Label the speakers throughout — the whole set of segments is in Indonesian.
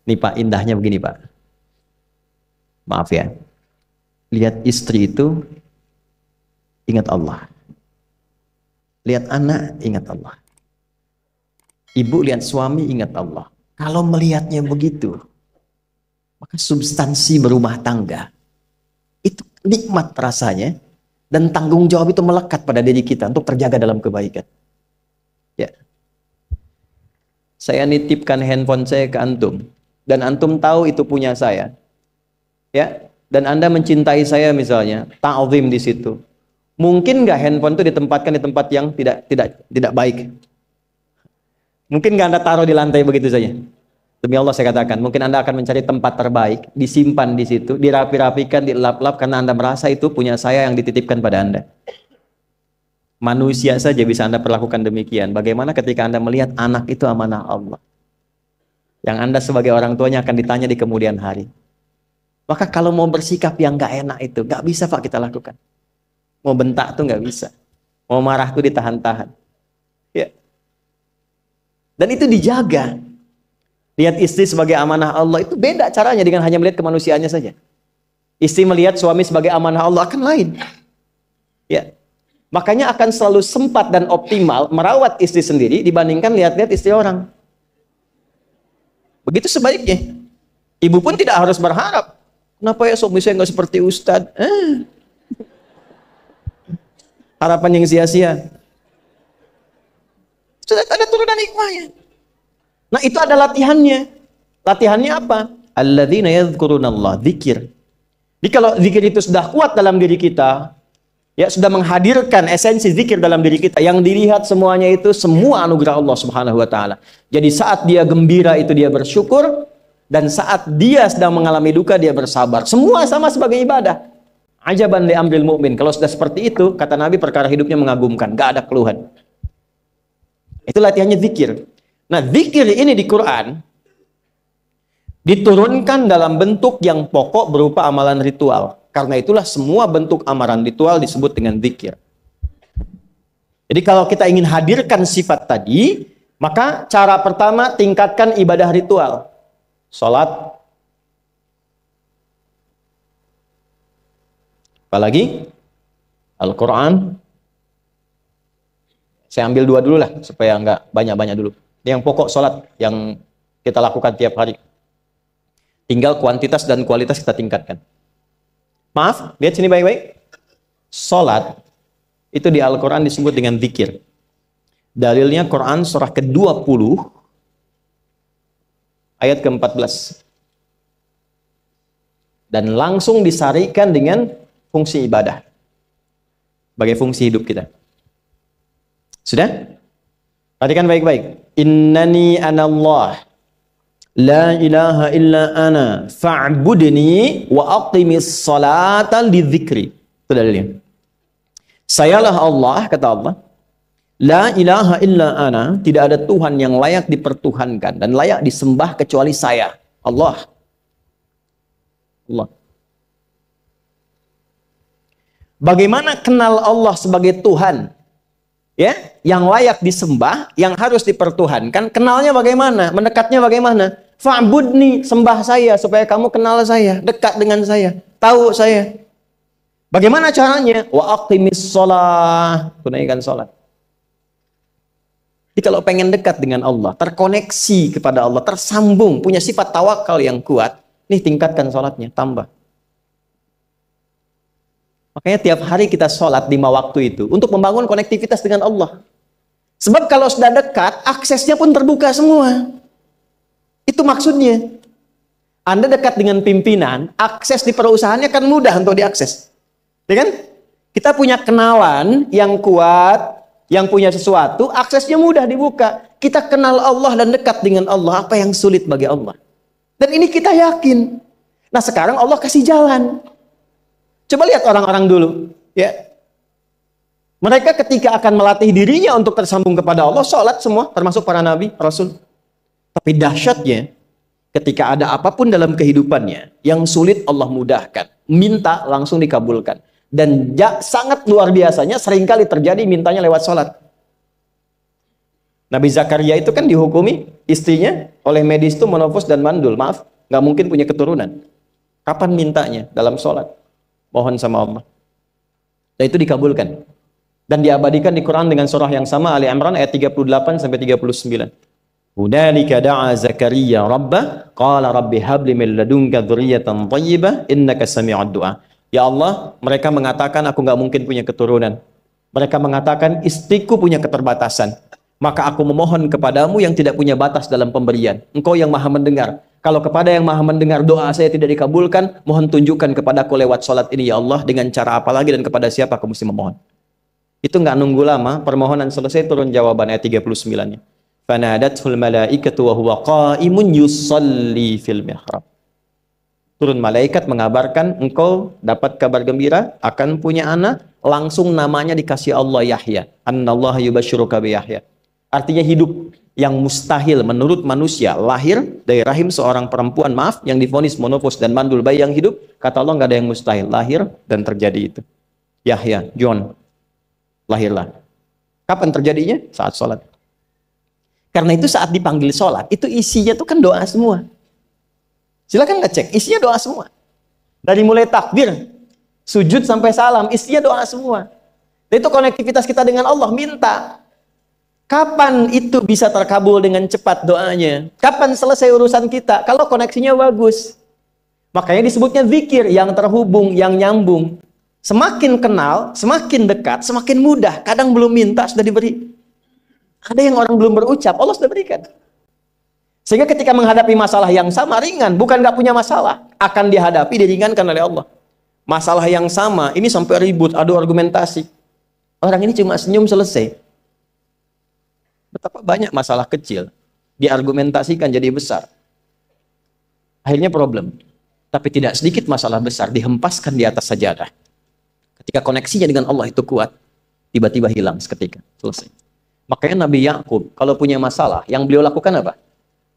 Speaker 1: Nih Pak, indahnya begini Pak. Maaf ya. Lihat istri itu, ingat Allah. Lihat anak, ingat Allah. Ibu lihat suami, ingat Allah. Kalau melihatnya begitu, maka substansi berumah tangga itu nikmat rasanya, dan tanggung jawab itu melekat pada diri kita untuk terjaga dalam kebaikan. Ya. Saya nitipkan handphone saya ke antum, dan antum tahu itu punya saya. Ya, dan Anda mencintai saya misalnya, ta'zim di situ. Mungkin nggak handphone itu ditempatkan di tempat yang tidak baik? Mungkin nggak Anda taruh di lantai begitu saja? Demi Allah saya katakan, mungkin Anda akan mencari tempat terbaik, disimpan di situ, dirapi-rapikan, dilap-lap, karena Anda merasa itu punya saya yang dititipkan pada Anda. Manusia saja bisa Anda perlakukan demikian. Bagaimana ketika Anda melihat anak itu amanah Allah, yang Anda sebagai orang tuanya akan ditanya di kemudian hari. Maka kalau mau bersikap yang gak enak itu, gak bisa Pak kita lakukan. Mau bentak tuh gak bisa. Mau marah tuh ditahan-tahan. Ya. Dan itu dijaga. Lihat istri sebagai amanah Allah, itu beda caranya dengan hanya melihat kemanusiaannya saja. Istri melihat suami sebagai amanah Allah akan lain. Ya. Makanya akan selalu sempat dan optimal merawat istri sendiri dibandingkan lihat-lihat istri orang. Begitu sebaliknya. Ibu pun tidak harus berharap, kenapa ya suami saya nggak seperti Ustadz? Harapan yang sia-sia. Sudah ada turunan hikmahnya. Nah itu ada latihannya. Latihannya apa? Alladzina yadhkurunallah, zikir. Jadi kalau zikir itu sudah kuat dalam diri kita, ya sudah menghadirkan esensi zikir dalam diri kita, yang dilihat semuanya itu semua anugerah Allah Subhanahu wa taala. Jadi saat dia gembira itu dia bersyukur, dan saat dia sedang mengalami duka dia bersabar. Semua sama sebagai ibadah. Ajaban li amril mu'min. Kalau sudah seperti itu, kata Nabi, perkara hidupnya mengagumkan, gak ada keluhan. Itu latihannya zikir. Nah, zikir ini di Quran diturunkan dalam bentuk yang pokok berupa amalan ritual. Karena itulah semua bentuk amalan ritual disebut dengan zikir. Jadi kalau kita ingin hadirkan sifat tadi, maka cara pertama tingkatkan ibadah ritual. Salat. Apalagi? Al-Quran. Saya ambil dua dulu lah, supaya nggak banyak-banyak dulu. Yang pokok salat, yang kita lakukan tiap hari. Tinggal kuantitas dan kualitas kita tingkatkan. Maaf, lihat sini baik-baik. Salat itu di Al-Quran disebut dengan zikir. Dalilnya Quran surah ke-20 ayat ke-14. Dan langsung disarikan dengan fungsi ibadah sebagai fungsi hidup kita. Sudah? Perhatikan baik-baik. Innani anallah la ilaha illa ana fa'budni wa aqimis salata lidzikri. Itu dalilnya. Sayalah Allah, kata Allah. La ilaha illa ana, tidak ada Tuhan yang layak dipertuhankan dan layak disembah kecuali saya, Allah. Allah. Bagaimana kenal Allah sebagai Tuhan? Ya, yang layak disembah, yang harus dipertuhankan, kenalnya bagaimana? Mendekatnya bagaimana? Fa'budni, sembah saya supaya kamu kenal saya, dekat dengan saya, tahu saya. Bagaimana caranya? Wa aqimis shalah, tunaikan salat. Jadi kalau pengen dekat dengan Allah, terkoneksi kepada Allah, tersambung, punya sifat tawakal yang kuat, nih tingkatkan salatnya, tambah. Makanya tiap hari kita sholat 5 waktu itu untuk membangun konektivitas dengan Allah. Sebab kalau sudah dekat, aksesnya pun terbuka semua. Itu maksudnya. Anda dekat dengan pimpinan, akses di perusahaannya kan mudah untuk diakses. Ya kan? Kita punya kenalan yang kuat, yang punya sesuatu, aksesnya mudah dibuka. Kita kenal Allah dan dekat dengan Allah, apa yang sulit bagi Allah. Dan ini kita yakin. Nah sekarang Allah kasih jalan. Coba lihat orang-orang dulu, ya. Mereka ketika akan melatih dirinya untuk tersambung kepada Allah, sholat semua, termasuk para nabi, rasul. Tapi dahsyatnya, Ketika ada apapun dalam kehidupannya yang sulit, Allah mudahkan. Minta langsung dikabulkan. Dan sangat luar biasanya seringkali terjadi mintanya lewat sholat. Nabi Zakaria itu kan dihukumi istrinya oleh medis itu menopause dan mandul. Maaf, nggak mungkin punya keturunan. Kapan mintanya? Dalam sholat. Mohon sama Allah. Dan itu dikabulkan. Dan diabadikan di Quran dengan surah yang sama, Ali Imran ayat 38 sampai 39. Hunalika da'a Zakaria rabbah qala rabbi habli min ladunka dzurriyyatan thayyibah innaka sami'ud du'a. Ya Allah, mereka mengatakan aku nggak mungkin punya keturunan. Mereka mengatakan istriku punya keterbatasan. Maka aku memohon kepadamu yang tidak punya batas dalam pemberian. Engkau yang maha mendengar. Kalau kepada yang maha mendengar doa saya tidak dikabulkan, mohon tunjukkan kepadaku lewat sholat ini ya Allah, dengan cara apa lagi dan kepada siapa aku mesti memohon. Itu nggak nunggu lama, permohonan selesai turun jawaban ayat 39-nya. Fanadatul malaikatu wa huwa qa'imun yusalli fil mihrab. Turun malaikat mengabarkan engkau dapat kabar gembira akan punya anak, langsung namanya dikasih Allah Yahya. Annallaha yubasyiruka bi Yahya. Artinya hidup yang mustahil menurut manusia, lahir dari rahim seorang perempuan, maaf, yang divonis monopause dan mandul, bayi yang hidup, kata Allah nggak ada yang mustahil, lahir dan terjadi itu. Yahya, John, lahirlah. Kapan terjadinya? Saat sholat. Karena itu saat dipanggil sholat, itu isinya tuh kan doa semua. Silakan ngecek, isinya doa semua. Dari mulai takbir, sujud sampai salam, isinya doa semua. Dan itu konektivitas kita dengan Allah, minta. Kapan itu bisa terkabul dengan cepat doanya? Kapan selesai urusan kita? Kalau koneksinya bagus. Makanya disebutnya zikir, yang terhubung, yang nyambung. Semakin kenal, semakin dekat, semakin mudah. Kadang belum minta, sudah diberi. Ada yang orang belum berucap, Allah sudah berikan. Sehingga ketika menghadapi masalah yang sama, ringan. Bukan nggak punya masalah. Akan dihadapi, diringankan oleh Allah. Masalah yang sama, ini sampai ribut, adu argumentasi. Orang ini cuma senyum, selesai. Betapa banyak masalah kecil diargumentasikan jadi besar. Akhirnya problem. Tapi tidak sedikit masalah besar dihempaskan di atas sajadah. Ketika koneksinya dengan Allah itu kuat, tiba-tiba hilang seketika. Selesai. Makanya Nabi Yakub kalau punya masalah, yang beliau lakukan apa?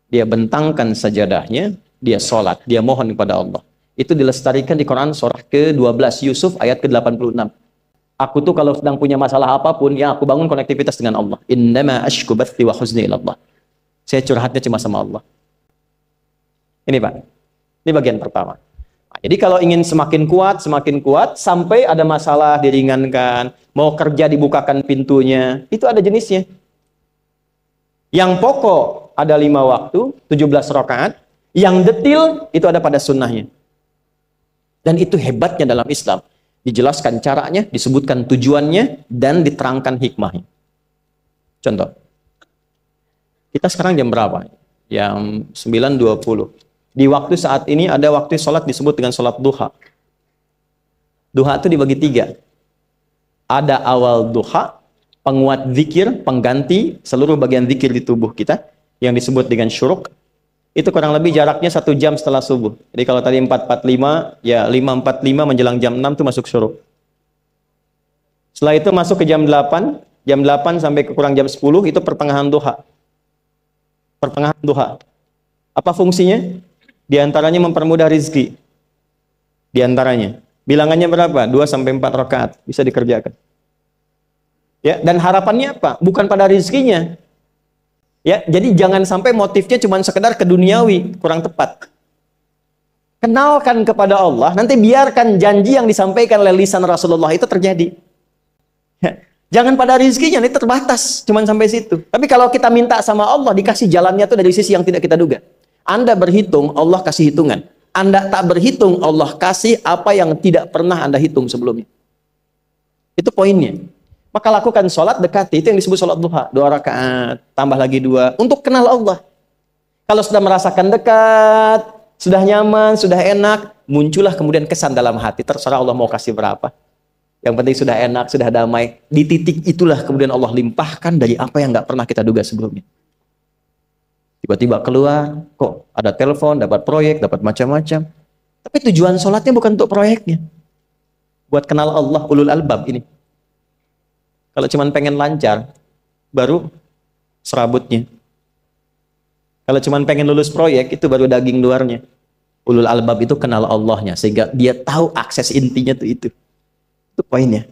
Speaker 1: Dia bentangkan sajadahnya, dia sholat, dia mohon kepada Allah. Itu dilestarikan di Quran surah ke-12 Yusuf ayat ke-86. Aku tuh kalau sedang punya masalah apapun, ya aku bangun konektivitas dengan Allah. Innama ashku bathi wa huzni ilallah. Saya curhatnya cuma sama Allah. Ini Pak, ini bagian pertama. Nah, jadi kalau ingin semakin kuat, sampai ada masalah diringankan, mau kerja dibukakan pintunya, itu ada jenisnya. Yang pokok ada 5 waktu, 17 rakaat. Yang detil itu ada pada sunnahnya. Dan itu hebatnya dalam Islam. Dijelaskan caranya, disebutkan tujuannya, dan diterangkan hikmahnya. Contoh. Kita sekarang jam berapa? Jam 9.20. Di waktu saat ini ada waktu sholat disebut dengan sholat duha. Duha itu dibagi 3. Ada awal duha, penguat zikir, pengganti seluruh bagian zikir di tubuh kita, yang disebut dengan syuruk. Itu kurang lebih jaraknya 1 jam setelah subuh. Jadi kalau tadi 4.45, ya 5.45 menjelang jam 6 itu masuk syuruk. Setelah itu masuk ke jam 8 sampai ke kurang jam 10 itu pertengahan duha. Pertengahan duha. Apa fungsinya? Di antaranya mempermudah rizki. Di antaranya. Bilangannya berapa? 2 sampai 4 rakaat bisa dikerjakan. Ya, dan harapannya apa? Bukan pada rizkinya. Ya, jadi jangan sampai motifnya cuma sekedar keduniawi, kurang tepat. Kenalkan kepada Allah, nanti biarkan janji yang disampaikan oleh lisan Rasulullah itu terjadi. Ya, jangan pada rizkinya, ini terbatas, cuma sampai situ. Tapi kalau kita minta sama Allah, dikasih jalannya itu dari sisi yang tidak kita duga. Anda berhitung, Allah kasih hitungan. Anda tak berhitung, Allah kasih apa yang tidak pernah Anda hitung sebelumnya. Itu poinnya. Maka lakukan sholat, dekati. Itu yang disebut sholat duha. 2 rakaat, tambah lagi 2. Untuk kenal Allah. Kalau sudah merasakan dekat, sudah nyaman, sudah enak, muncullah kemudian kesan dalam hati. Terserah Allah mau kasih berapa. Yang penting sudah enak, sudah damai. Di titik itulah kemudian Allah limpahkan dari apa yang nggak pernah kita duga sebelumnya. Tiba-tiba keluar, kok ada telepon, dapat proyek, dapat macam-macam. Tapi tujuan sholatnya bukan untuk proyeknya. Buat kenal Allah, ulul albab ini. Kalau cuma pengen lancar, baru serabutnya. Kalau cuma pengen lulus proyek, itu baru daging luarnya. Ulul albab itu kenal Allahnya, sehingga dia tahu akses intinya tuh itu. Itu poinnya.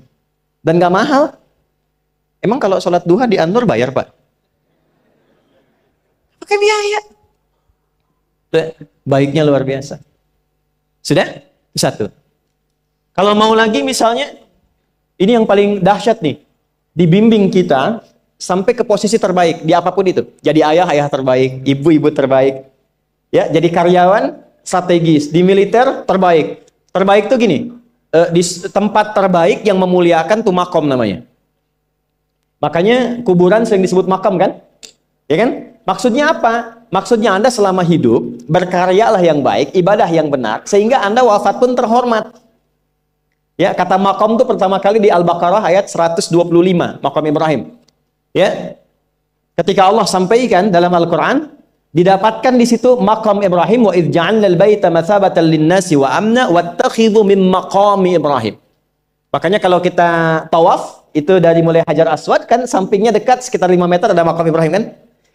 Speaker 1: Dan gak mahal. Emang kalau sholat duha di Anur bayar, Pak? Pakai biaya. Baiknya luar biasa. Sudah? Satu. Kalau mau lagi misalnya, ini yang paling dahsyat nih. Dibimbing kita sampai ke posisi terbaik di apapun itu. Jadi ayah terbaik, ibu terbaik. Ya, jadi karyawan strategis, di militer terbaik. Terbaik tuh gini, di tempat terbaik yang memuliakan tuh makom namanya. Makanya kuburan sering disebut makam kan? Ya kan? Maksudnya apa? Maksudnya Anda selama hidup berkaryalah yang baik, ibadah yang benar, sehingga Anda wafat pun terhormat. Ya, kata makom itu pertama kali di Al-Baqarah ayat 125, makom Ibrahim. Ya. Ketika Allah sampaikan dalam Al-Qur'an, didapatkan di situ makom Ibrahim, wa idz ja'alnal baita matsabatan lin-nasi wa amna wattakhidhu min maqami Ibrahim. Makanya kalau kita tawaf, itu dari mulai Hajar Aswad kan sampingnya dekat sekitar 5 meter ada makom Ibrahim kan?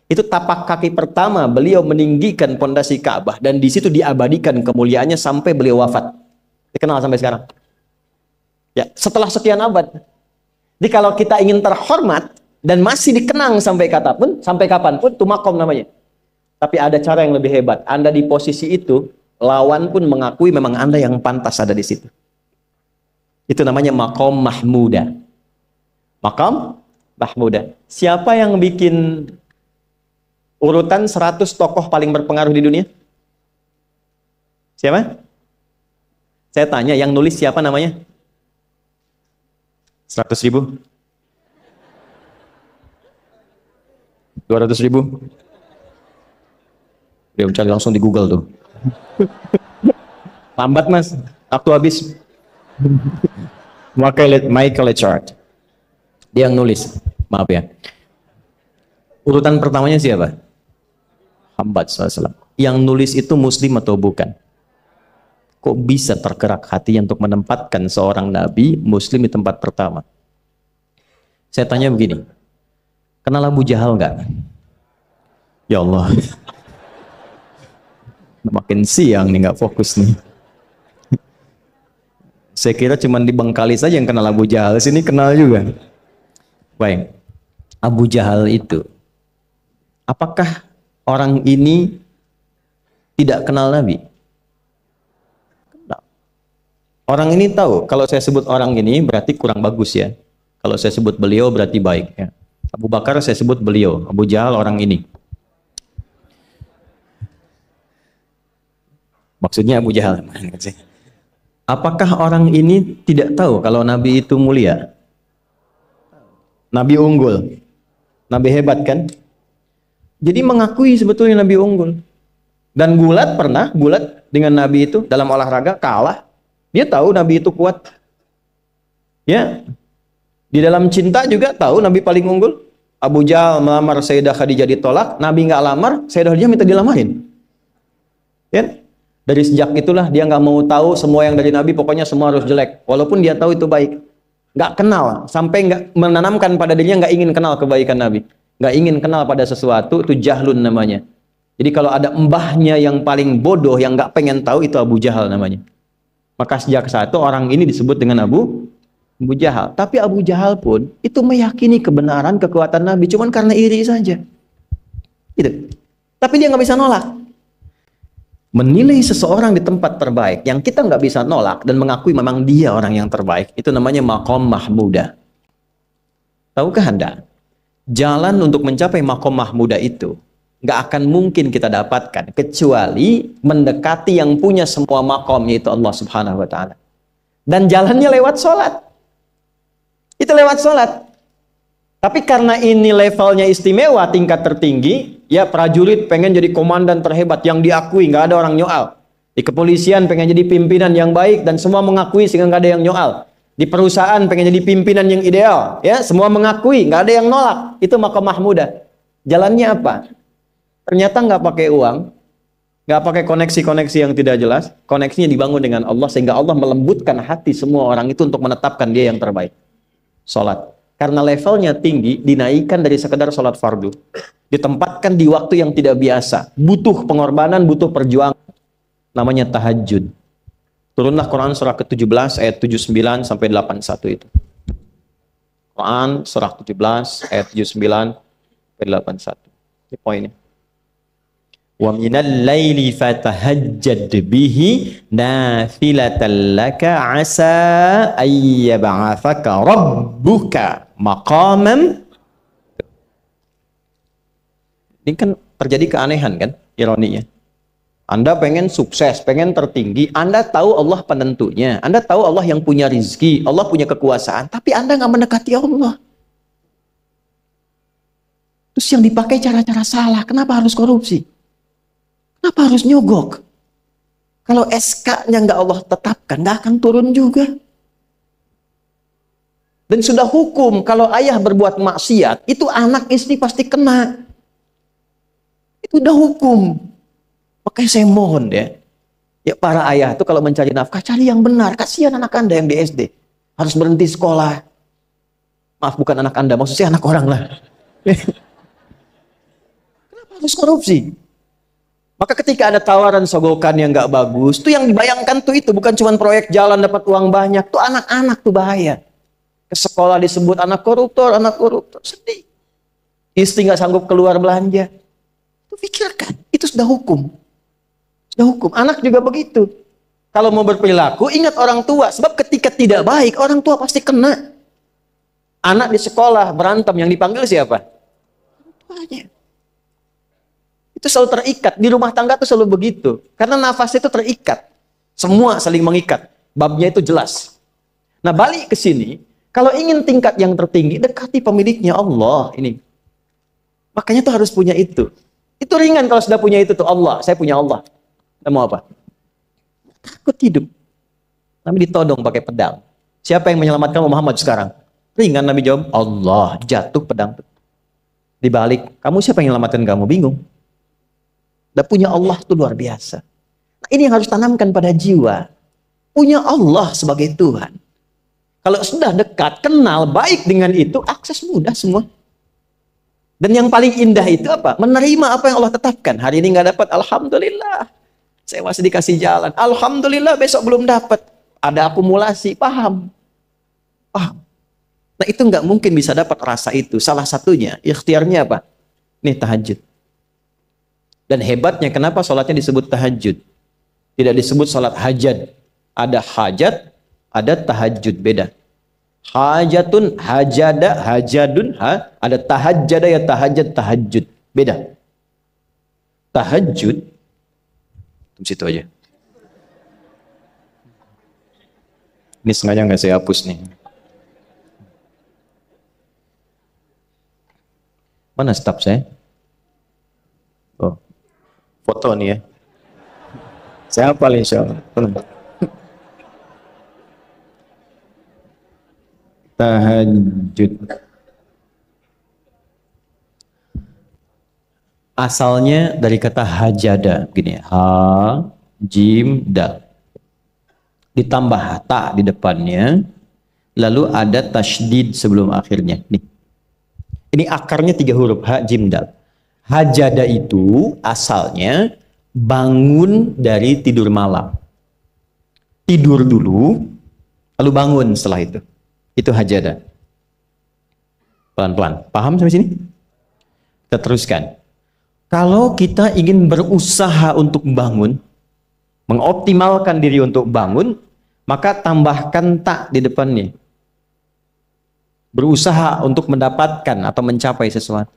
Speaker 1: Itu tapak kaki pertama beliau meninggikan pondasi Ka'bah, dan di situ diabadikan kemuliaannya sampai beliau wafat. Dikenal sampai sekarang. Ya, setelah sekian abad. Jadi kalau kita ingin terhormat dan masih dikenang sampai kapanpun, itu makom namanya. Tapi ada cara yang lebih hebat. Anda di posisi itu, lawan pun mengakui memang Anda yang pantas ada di situ. Itu namanya makom mahmuda. Makom mahmuda. Siapa yang bikin urutan 100 tokoh paling berpengaruh di dunia? Siapa? Saya tanya, yang nulis siapa namanya? 100.000? 200.000? Dia mencari langsung di Google tuh. Lambat mas, waktu habis. Michael Chart. Dia yang nulis, maaf ya. Urutan pertamanya siapa? Muhammad SAW. Yang nulis itu muslim atau bukan? Kok bisa tergerak hatinya untuk menempatkan seorang nabi muslim di tempat pertama? Saya tanya begini, kenal Abu Jahal nggak? Ya Allah, makin siang nih nggak fokus nih. Saya kira cuma di Bengkali saja yang kenal Abu Jahal, sini kenal juga. Baik, Abu Jahal itu, apakah orang ini tidak kenal Nabi? Orang ini tahu, kalau saya sebut orang ini berarti kurang bagus ya. Kalau saya sebut beliau berarti baik ya. Abu Bakar saya sebut beliau, Abu Jahal orang ini. Maksudnya Abu Jahal. Apakah orang ini tidak tahu kalau Nabi itu mulia? Nabi unggul. Nabi hebat kan? Jadi mengakui sebetulnya Nabi unggul. Dan gulat dengan Nabi itu dalam olahraga kalah. Dia tahu Nabi itu kuat. Ya. Di dalam cinta juga tahu Nabi paling unggul. Abu Jahal melamar Sayyidah Khadijah ditolak, Nabi nggak lamar, Sayyidah Khadijah minta dilamarin. Ya. Dari sejak itulah dia nggak mau tahu semua yang dari Nabi, pokoknya semua harus jelek. Walaupun dia tahu itu baik. Nggak kenal, sampai nggak menanamkan pada dirinya nggak ingin kenal kebaikan Nabi. Nggak ingin kenal pada sesuatu, itu jahlun namanya. Jadi kalau ada mbahnya yang paling bodoh, yang nggak pengen tahu, itu Abu Jahal namanya. Maka sejak saat itu orang ini disebut dengan Abu Jahal. Tapi Abu Jahal pun itu meyakini kebenaran, kekuatan Nabi, cuman karena iri saja. Gitu. Tapi dia nggak bisa nolak. Menilai seseorang di tempat terbaik yang kita nggak bisa nolak dan mengakui memang dia orang yang terbaik, itu namanya maqam mahmuda. Tahukah Anda? Jalan untuk mencapai maqam mahmuda itu nggak akan mungkin kita dapatkan kecuali mendekati yang punya semua maqam, yaitu Allah Subhanahu wa taala. Dan jalannya lewat sholat. Itu lewat sholat. Tapi karena ini levelnya istimewa, tingkat tertinggi, ya prajurit pengen jadi komandan terhebat yang diakui, nggak ada orang nyoal. Di kepolisian pengen jadi pimpinan yang baik dan semua mengakui sehingga nggak ada yang nyoal. Di perusahaan pengen jadi pimpinan yang ideal, ya semua mengakui, nggak ada yang nolak. Itu maqam mahmuda. Jalannya apa? Ternyata nggak pakai uang, nggak pakai koneksi-koneksi yang tidak jelas. Koneksinya dibangun dengan Allah sehingga Allah melembutkan hati semua orang itu untuk menetapkan dia yang terbaik. Sholat. Karena levelnya tinggi, dinaikkan dari sekedar sholat fardu. Ditempatkan di waktu yang tidak biasa. Butuh pengorbanan, butuh perjuangan. Namanya tahajud. Turunlah Quran surah ke-17 ayat 79 sampai 81 itu. Quran surah 17 ayat 79 sampai 81. Ini poinnya. Wa minal laili fatahajjad bihi nafilatan laka asa ayyab'athaka rabbuka maqaman. Ini kan terjadi keanehan kan, ironinya. Anda pengen sukses, pengen tertinggi, Anda tahu Allah penentunya, Anda tahu Allah yang punya rizki, Allah punya kekuasaan, tapi Anda nggak mendekati Allah. Terus yang dipakai cara-cara salah, kenapa harus korupsi? Kenapa harus nyogok? Kalau SK-nya nggak Allah tetapkan, nggak akan turun juga. Dan sudah hukum, kalau ayah berbuat maksiat, itu anak istri pasti kena. Itu udah hukum. Makanya saya mohon ya para ayah itu kalau mencari nafkah, cari yang benar. Kasihan anak Anda yang di SD. Harus berhenti sekolah. Maaf, bukan anak Anda, maksudnya anak orang lah. Kenapa harus korupsi? Maka ketika ada tawaran sogokan yang nggak bagus, tuh yang dibayangkan tuh itu bukan cuma proyek jalan dapat uang banyak, tuh anak-anak tuh bahaya. Ke sekolah disebut anak koruptor, sedih. Istri nggak sanggup keluar belanja. Itu pikirkan, itu sudah hukum. Sudah hukum. Anak juga begitu. Kalau mau berperilaku, ingat orang tua. Sebab ketika tidak baik, orang tua pasti kena. Anak di sekolah berantem, yang dipanggil siapa? Orang tuanya. Itu selalu terikat. Di rumah tangga itu selalu begitu. Karena nafas itu terikat. Semua saling mengikat. Babnya itu jelas. Nah, balik ke sini. Kalau ingin tingkat yang tertinggi, dekati pemiliknya Allah. Ini. Makanya tuh harus punya itu. Itu ringan kalau sudah punya itu tuh Allah. Saya punya Allah. Kita mau apa? Takut hidup. Nabi ditodong pakai pedang. Siapa yang menyelamatkan Muhammad sekarang? Ringan Nabi jawab, Allah. Jatuh pedang. Dibalik, kamu siapa yang menyelamatkan kamu? Bingung. Dan punya Allah itu luar biasa. Nah, ini yang harus tanamkan pada jiwa. Punya Allah sebagai Tuhan. Kalau sudah dekat, kenal, baik dengan itu, akses mudah semua. Dan yang paling indah itu apa? Menerima apa yang Allah tetapkan. Hari ini nggak dapat, alhamdulillah. Saya masih dikasih jalan. Alhamdulillah, besok belum dapat. Ada akumulasi, paham. Paham. Nah, itu nggak mungkin bisa dapat rasa itu. Salah satunya, ikhtiarnya apa? Nih, tahajud. Dan hebatnya, kenapa sholatnya disebut tahajud? Tidak disebut sholat hajat. Ada hajat, ada tahajud, beda. Hajatun, hajada, hajadun, ada tahajjada ya tahajjud, tahajud. Beda. Tahajud, di situ aja. Ini sengaja nggak saya hapus nih. Mana staf saya? Oh, foto nih ya. Saya hafal insya Allah. Tahajud. Asalnya dari kata hajada, begini, ha, jim, dal. Ditambah ta di depannya, lalu ada tasydid sebelum akhirnya. Nih. Ini akarnya 3 huruf, ha, jim, dal. Hajada itu asalnya bangun dari tidur malam. Tidur dulu, lalu bangun setelah itu. Itu hajada. Pelan-pelan. Paham sampai sini? Kita teruskan. Kalau kita ingin berusaha untuk bangun, mengoptimalkan diri untuk bangun, maka tambahkan tak di depannya. Berusaha untuk mendapatkan atau mencapai sesuatu.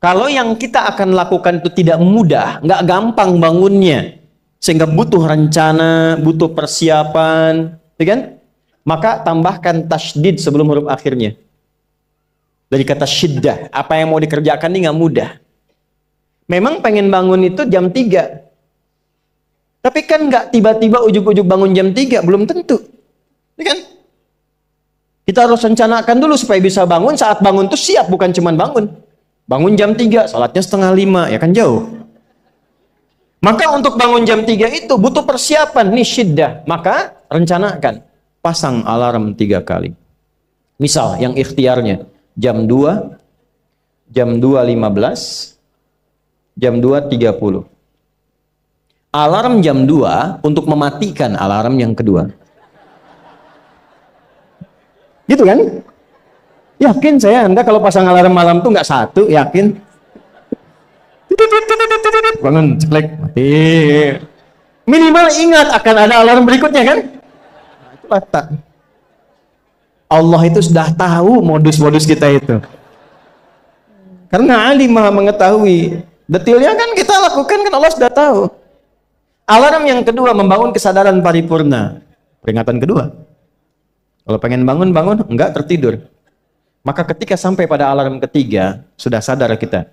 Speaker 1: Kalau yang kita akan lakukan itu tidak mudah, nggak gampang bangunnya, sehingga butuh rencana, butuh persiapan, ya kan? Maka tambahkan tasydid sebelum huruf akhirnya. Dari kata syiddah, apa yang mau dikerjakan ini nggak mudah. Memang pengen bangun itu jam 3. Tapi kan nggak tiba-tiba ujuk-ujuk bangun jam 3, belum tentu. Ya kan? Kita harus rencanakan dulu supaya bisa bangun, saat bangun tuh siap, bukan cuma bangun. Bangun jam 3, salatnya 4:30, ya kan jauh. Maka untuk bangun jam 3 itu butuh persiapan, nih syiddah. Maka rencanakan. Pasang alarm 3 kali. Misal yang ikhtiarnya jam 2, jam 2.15, jam 2.30. Alarm jam 2 untuk mematikan alarm yang kedua. Gitu kan? Yakin saya Anda kalau pasang alarm malam tuh nggak satu, yakin? Bangun, ceklek, mati. Minimal ingat akan ada alarm berikutnya kan? Nah, itulah tak. Allah itu sudah tahu modus-modus kita itu. Karena alim maha mengetahui. Detailnya kan kita lakukan kan Allah sudah tahu. Alarm yang kedua membangun kesadaran paripurna. Peringatan kedua. Kalau pengen bangun, enggak tertidur. Maka ketika sampai pada alarm ketiga, sudah sadar kita.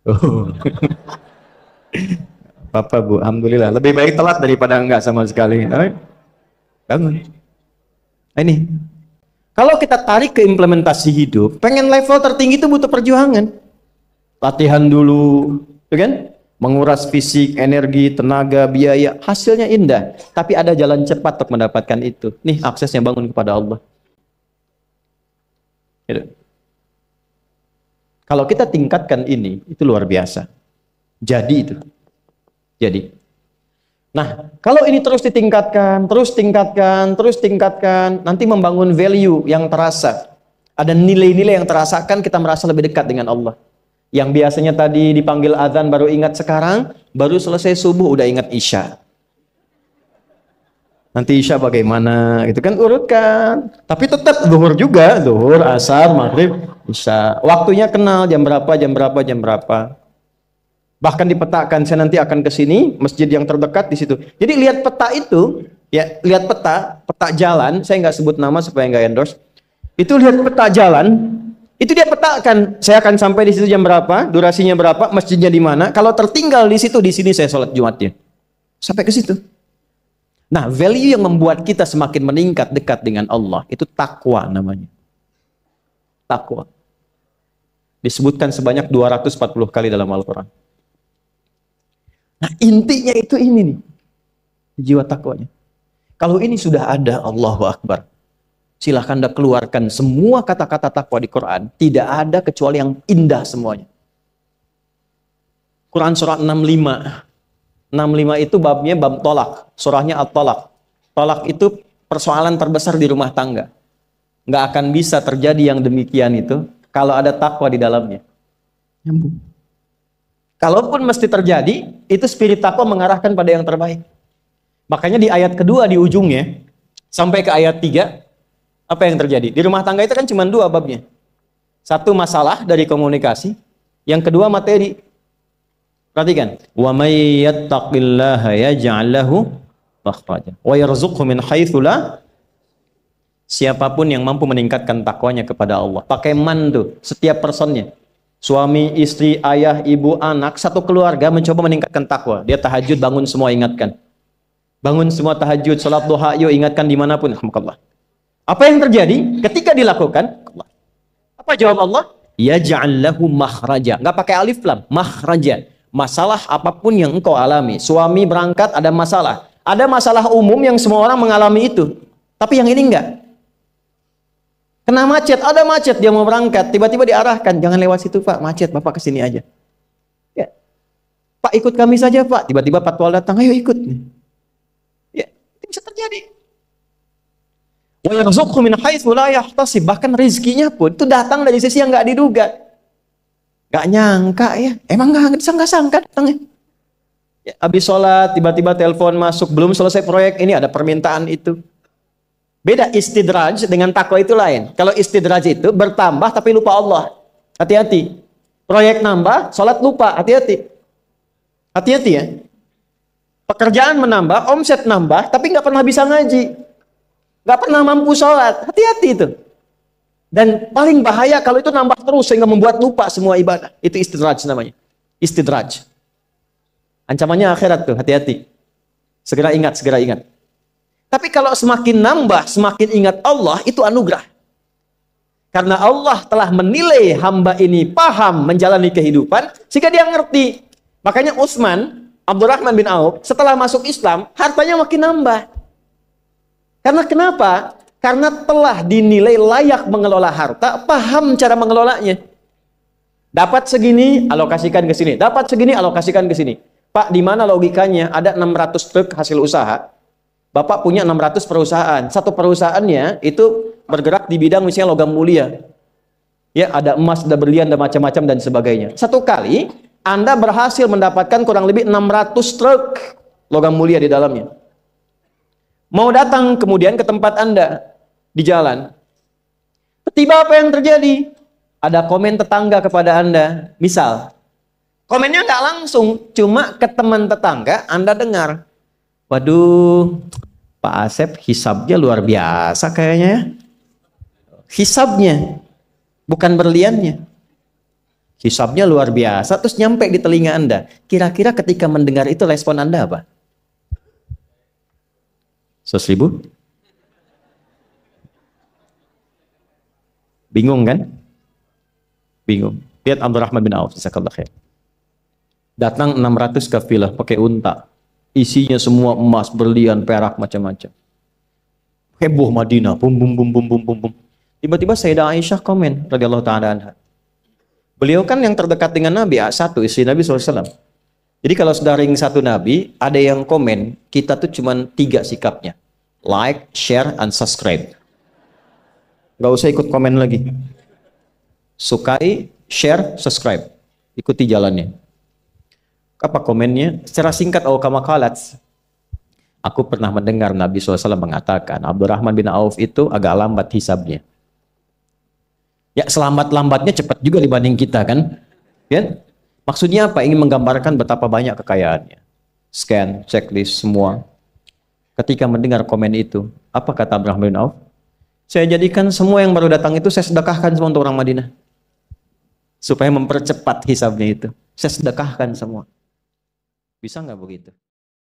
Speaker 1: Oh. Bapak Bu, alhamdulillah. Lebih baik telat daripada enggak sama sekali. Bangun. Nah, ini. Kalau kita tarik ke implementasi hidup, pengen level tertinggi itu butuh perjuangan. Latihan dulu, kan? Menguras fisik, energi, tenaga, biaya. Hasilnya indah. Tapi ada jalan cepat untuk mendapatkan itu. Nih aksesnya bangun kepada Allah. Gitu. Kalau kita tingkatkan ini, itu luar biasa. Jadi itu. Jadi. Nah, kalau ini terus ditingkatkan, terus tingkatkan, nanti membangun value yang terasa. Ada nilai-nilai yang terasakan, kita merasa lebih dekat dengan Allah. Yang biasanya tadi dipanggil azan baru ingat sekarang, baru selesai subuh udah ingat isya. Nanti isya bagaimana, gitu kan urutkan. Tapi tetap zuhur juga, zuhur, asar, maghrib, isya. Waktunya kenal jam berapa. Bahkan dipetakan, saya nanti akan ke sini, masjid yang terdekat di situ. Jadi lihat peta itu, ya lihat peta jalan, saya nggak sebut nama supaya nggak endorse. Itu lihat peta jalan, itu dia petakan, saya akan sampai di situ jam berapa, durasinya berapa, masjidnya di mana. Kalau tertinggal di situ, di sini saya sholat Jumatnya. Sampai ke situ. Nah, value yang membuat kita semakin meningkat dekat dengan Allah, itu takwa namanya. Takwa. Disebutkan sebanyak 240 kali dalam Al-Quran. Nah, intinya itu ini nih. Jiwa takwanya. Kalau ini sudah ada, Allahu Akbar. Silahkan Anda keluarkan semua kata-kata takwa di Quran. Tidak ada kecuali yang indah semuanya. Quran surah 65. 65 itu babnya bab tolak. Surahnya At-Tolak. Tolak itu persoalan terbesar di rumah tangga. Nggak akan bisa terjadi yang demikian itu kalau ada takwa di dalamnya. Nyambung. Kalaupun mesti terjadi, itu spirit takwa mengarahkan pada yang terbaik. Makanya di ayat kedua di ujungnya, sampai ke ayat 3, apa yang terjadi? Di rumah tangga itu kan cuma 2 babnya. Satu masalah dari komunikasi, yang kedua materi. Perhatikan. Wa may yattaqillaha yaj'al lahu makhraja wa yarzuqhu min haitsu la. Siapapun yang mampu meningkatkan takwanya kepada Allah. Pakai man tuh, setiap personnya. Suami, istri, ayah, ibu, anak, satu keluarga mencoba meningkatkan takwa. Dia tahajud, bangun semua ingatkan. Bangun semua tahajud, salat duha, yuk ingatkan dimanapun. Alhamdulillah. Apa yang terjadi? Ketika dilakukan, apa jawab Allah? Yaj'al lahu makhraja. Nggak pakai alif lam, makhraja. Masalah apapun yang engkau alami. Suami berangkat ada masalah. Ada masalah umum yang semua orang mengalami itu. Tapi yang ini enggak. Kena macet, ada macet, dia mau berangkat, tiba-tiba diarahkan, jangan lewat situ Pak, macet, Bapak kesini aja. Ya. Pak ikut kami saja Pak, tiba-tiba patwal datang, ayo ikut. Ya, itu bisa terjadi. Wa yarzuqhu min haitsu la yahtasib, bahkan rezekinya pun itu datang dari sisi yang enggak diduga. Enggak nyangka ya, emang enggak disangka-sangka datangnya. Ya, habis sholat, tiba-tiba telepon masuk, belum selesai proyek, ini ada permintaan itu. Beda istidraj dengan takwa itu lain. Kalau istidraj itu bertambah tapi lupa Allah. Hati-hati. Proyek nambah, sholat lupa. Hati-hati. Hati-hati ya. Pekerjaan menambah, omset nambah, tapi nggak pernah bisa ngaji. Nggak pernah mampu sholat. Hati-hati itu. Dan paling bahaya kalau itu nambah terus sehingga membuat lupa semua ibadah. Itu istidraj namanya. Istidraj. Ancamannya akhirat tuh, hati-hati. Segera ingat, segera ingat. Tapi kalau semakin nambah, semakin ingat Allah, itu anugerah. Karena Allah telah menilai hamba ini paham menjalani kehidupan, sehingga dia ngerti. Makanya Utsman, Abdurrahman bin Auf, setelah masuk Islam, hartanya makin nambah. Karena kenapa? Karena telah dinilai layak mengelola harta, paham cara mengelolanya. Dapat segini, alokasikan ke sini. Dapat segini, alokasikan ke sini. Pak, di mana logikanya? Ada 600 truk hasil usaha. Bapak punya 600 perusahaan. Satu perusahaannya itu bergerak di bidang misalnya logam mulia. Ya, ada emas, ada berlian, ada macam-macam dan sebagainya. Satu kali Anda berhasil mendapatkan kurang lebih 600 truk logam mulia di dalamnya. Mau datang kemudian ke tempat Anda di jalan. Tiba apa yang terjadi? Ada komen tetangga kepada Anda. Misal, komennya nggak langsung, cuma ke teman tetangga Anda dengar. Waduh, Pak Asep hisabnya luar biasa kayaknya ya. Hisabnya, bukan berliannya. Hisabnya luar biasa, terus nyampe di telinga Anda. Kira-kira ketika mendengar itu respon Anda apa? 100.000? Bingung kan? Bingung. Lihat Abdurrahman bin Auf, jazakallahu khair. Datang 600 kafilah pakai unta. Isinya semua emas, berlian, perak, macam-macam. Heboh Madinah, bum bum bum bum bum bum bum. Tiba-tiba Sayyidah Aisyah komen radhiyallahu taala anha. Beliau kan yang terdekat dengan Nabi, satu istri Nabi SAW. Jadi kalau sudah ring satu Nabi, ada yang komen, kita tuh cuma 3 sikapnya. Like, share, and subscribe. Gak usah ikut komen lagi. Sukai, share, subscribe. Ikuti jalannya. Apa komennya? Secara singkat, kama qalat. Aku pernah mendengar Nabi SAW mengatakan, Abdurrahman bin Auf itu agak lambat hisabnya. Ya, selambat-lambatnya cepat juga dibanding kita kan? Ya? Maksudnya apa? Ingin menggambarkan betapa banyak kekayaannya. Scan, checklist, semua. Ketika mendengar komen itu, apa kata Abdurrahman bin Auf? Saya jadikan semua yang baru datang itu saya sedekahkan semua untuk orang Madinah. Supaya mempercepat hisabnya itu. Saya sedekahkan semua. Bisa nggak begitu?